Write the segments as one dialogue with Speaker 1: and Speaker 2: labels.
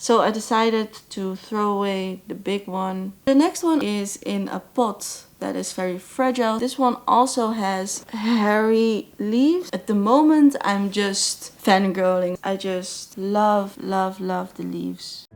Speaker 1: So I decided to throw away the big one. The next one is in a pot that is very fragile. This one also has hairy leaves. At the moment I'm just fangirling. I just love the leaves.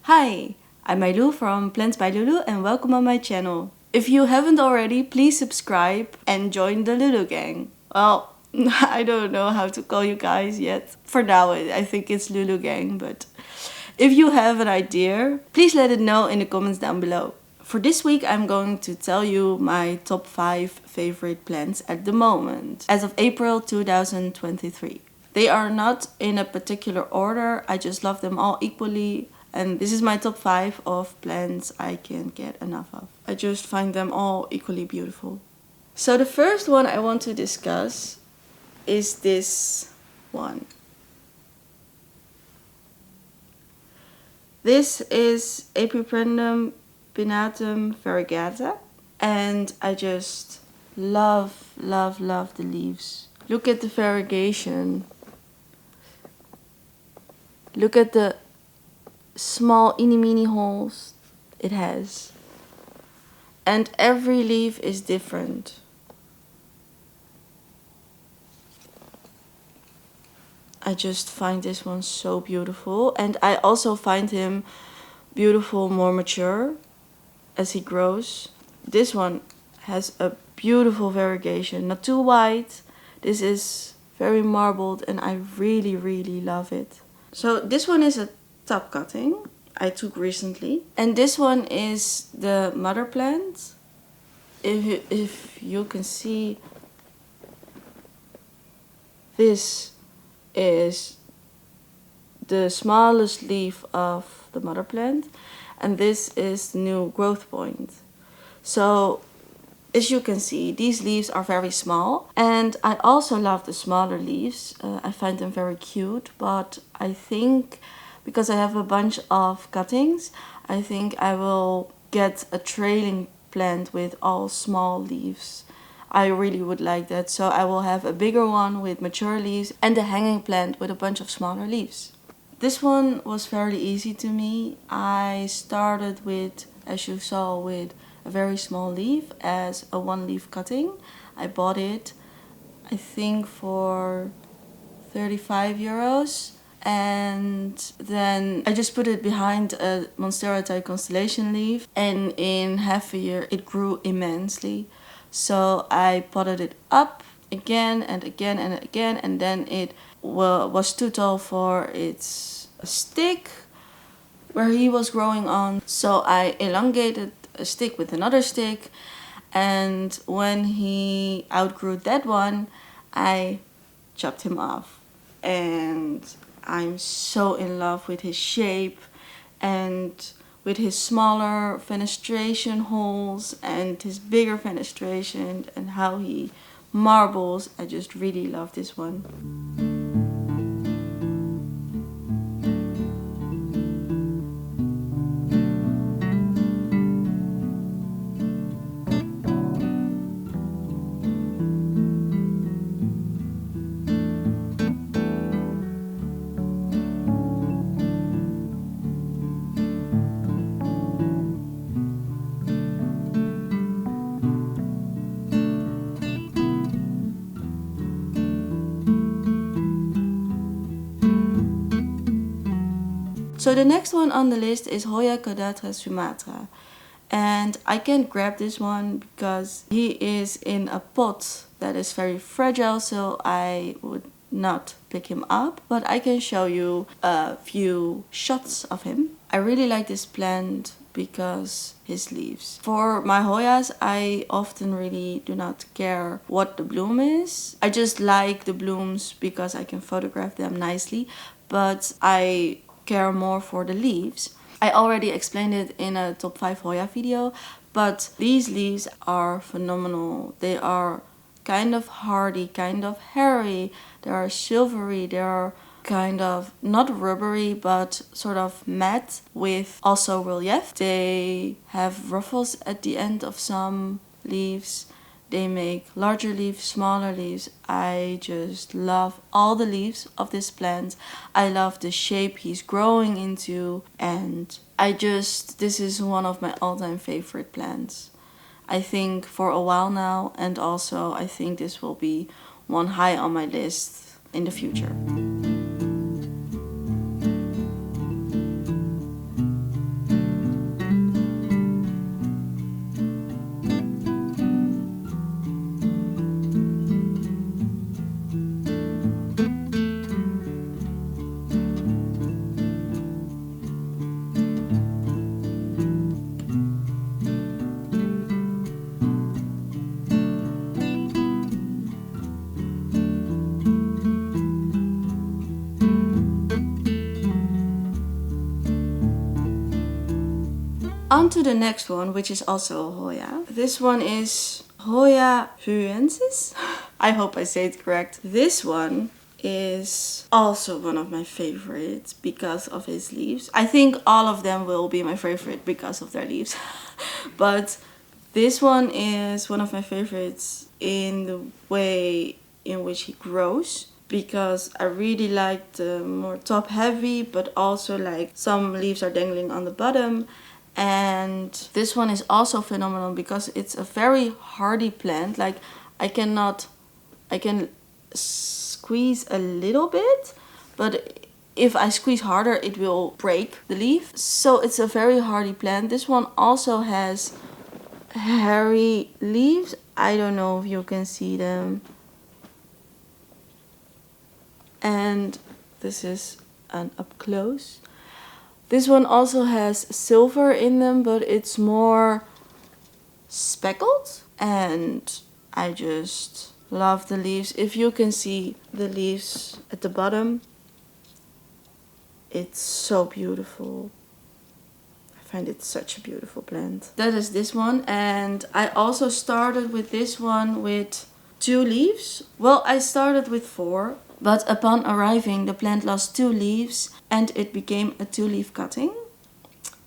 Speaker 1: Hi, I'm Mailou from Plants by Lulu and welcome on my channel. If you haven't already, please subscribe and join the Lulu gang. Well, I don't know how to call you guys yet. For now, I think it's Lulu gang, but if you have an idea, please let it know in the comments down below. For this week, I'm going to tell you my top 5 favorite plants at the moment, as of April 2023. They are not in a particular order, I just love them all equally. And this is my top 5 of plants I can't get enough of. I just find them all equally beautiful. So the first one I want to discuss is this one. This is Epipremnum pinnatum variegata. And I just love the leaves. Look at the variegation. Look at the small mini holes it has, and every leaf is different. I just find this one so beautiful, and I also find him beautiful more mature as he grows. This one has a beautiful variegation, not too white. This is very marbled and I really love it. So this one is a top cutting I took recently, and this one is the mother plant. If you can see, this is the smallest leaf of the mother plant, and this is the new growth point. So as you can see, these leaves are very small, and I also love the smaller leaves. I find them very cute, but I think because I have a bunch of cuttings, I think I will get a trailing plant with all small leaves. I really would like that, so I will have a bigger one with mature leaves and a hanging plant with a bunch of smaller leaves. This one was fairly easy to me. I started with, as you saw, with a very small leaf as a 1-leaf cutting. I bought it, I think, for 35 euros. And then I just put it behind a Monstera Thai constellation leaf, and in half a year it grew immensely. So I potted it up again and again and again, and then it was too tall for its stick where he was growing on. So I elongated a stick with another stick, and when he outgrew that one, I chopped him off. And I'm so in love with his shape and with his smaller fenestration holes and his bigger fenestration and how he marbles. I just really love this one. So the next one on the list is Hoya caudata sumatra. And I can't grab this one because he is in a pot that is very fragile, so I would not pick him up. But I can show you a few shots of him. I really like this plant because his leaves. For my Hoyas, I often really do not care what the bloom is. I just like the blooms because I can photograph them nicely, but I care more for the leaves. I already explained it in a top 5 Hoya video, but these leaves are phenomenal. They are kind of hardy, kind of hairy, they are silvery, they are kind of not rubbery but sort of matte with also relief. They have ruffles at the end of some leaves. They make larger leaves, smaller leaves. I just love all the leaves of this plant. I love the shape he's growing into, and this is one of my all-time favorite plants. I think for a while now, and also I think this will be one high on my list in the future. On to the next one, which is also a Hoya. This one is Hoya huensis. I hope I say it correct. This one is also one of my favorites because of his leaves. I think all of them will be my favorite because of their leaves. But this one is one of my favorites in the way in which he grows, because I really like the more top heavy, but also like some leaves are dangling on the bottom. And this one is also phenomenal because it's a very hardy plant. Like I can squeeze a little bit, but if I squeeze harder it will break the leaf. So it's a very hardy plant. This one also has hairy leaves. I don't know if you can see them. And this is an up close. This one also has silver in them, but it's more speckled. And I just love the leaves. If you can see the leaves at the bottom, it's so beautiful. I find it such a beautiful plant. That is this one. And I also started with this one with 2 leaves. Well, I started with 4. But upon arriving, the plant lost 2 leaves and it became a 2-leaf cutting.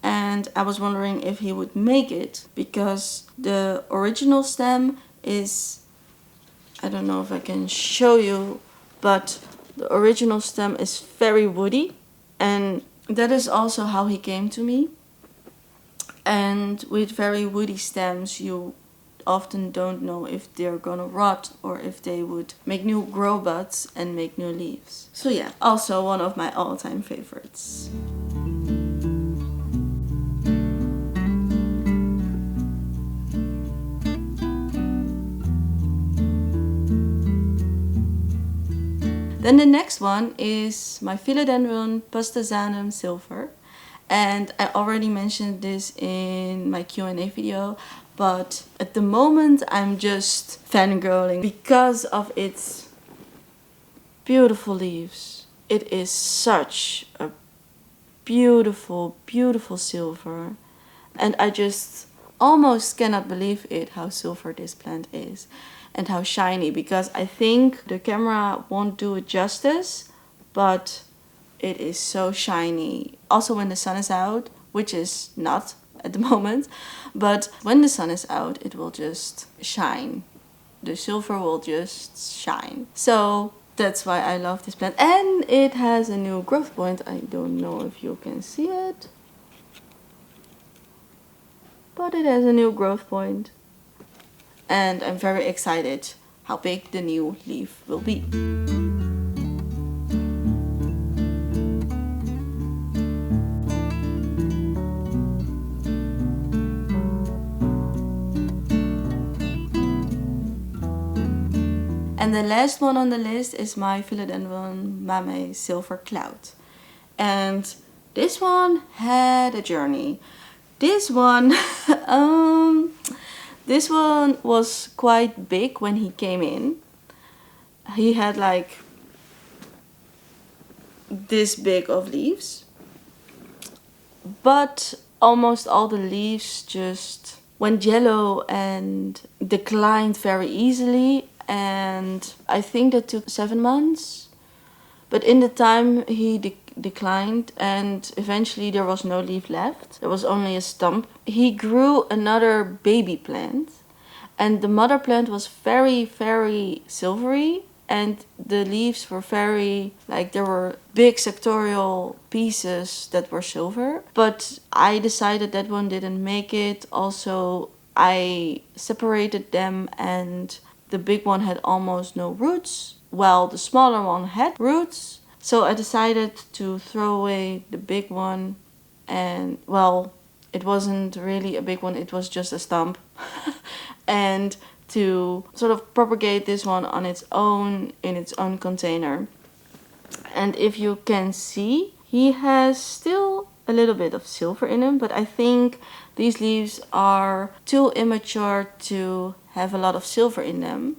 Speaker 1: And I was wondering if he would make it, because the original stem is, I don't know if I can show you, but the original stem is very woody. And that is also how he came to me. And with very woody stems, you often don't know if they're gonna rot or if they would make new grow buds and make new leaves. So yeah, also one of my all-time favorites. Then the next one is my Philodendron Pastazanum Silver. And I already mentioned this in my Q&A video, but at the moment I'm just fangirling because of its beautiful leaves. It is such a beautiful, beautiful silver. And I just almost cannot believe it, how silver this plant is. And how shiny, because I think the camera won't do it justice, but it is so shiny. Also when the sun is out, which is not at the moment, but when the sun is out, it will just shine. The silver will just shine. So that's why I love this plant. And it has a new growth point. I don't know if you can see it, but it has a new growth point. And I'm very excited how big the new leaf will be. And the last one on the list is my Philodendron Mame Silver Cloud. And this one had a journey. This one, this one was quite big when he came in. He had like this big of leaves. But almost all the leaves just went yellow and declined very easily. And I think that took 7 months. But in the time he declined, and eventually there was no leaf left. There was only a stump. He grew another baby plant. And the mother plant was very, very silvery, and the leaves were very, like, there were big sectorial pieces that were silver. But I decided that one didn't make it. Also, I separated them, and the big one had almost no roots, while the smaller one had roots. So I decided to throw away the big one, and well, it wasn't really a big one, it was just a stump. And to sort of propagate this one on its own, in its own container. And if you can see, he has still a little bit of silver in him, but I think these leaves are too immature to have a lot of silver in them.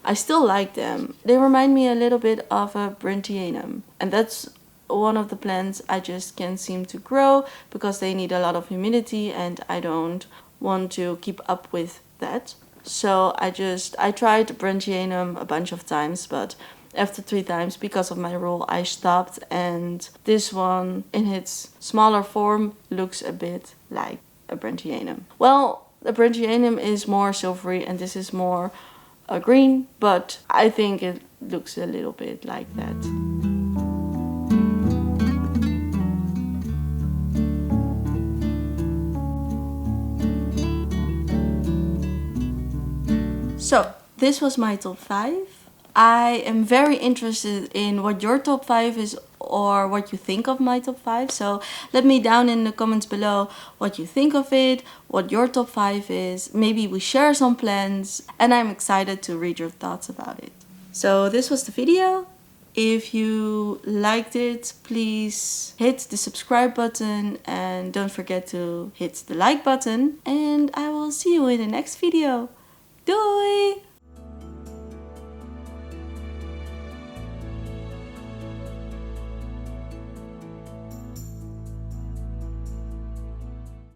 Speaker 1: I still like them. They remind me a little bit of a Brentianum, and that's one of the plants I just can't seem to grow because they need a lot of humidity, and I don't want to keep up with that. So I tried Brentianum a bunch of times, but after 3 times, because of my rule, I stopped, and this one in its smaller form looks a bit like a Brentianum. Well, the Brentianum is more silvery and this is more green, but I think it looks a little bit like that. So this was my top 5. I am very interested in what your top 5 is or what you think of my top 5. So let me down in the comments below what you think of it, what your top 5 is. Maybe we share some plans, and I'm excited to read your thoughts about it. So this was the video. If you liked it, please hit the subscribe button and don't forget to hit the like button. And I will see you in the next video. Doei!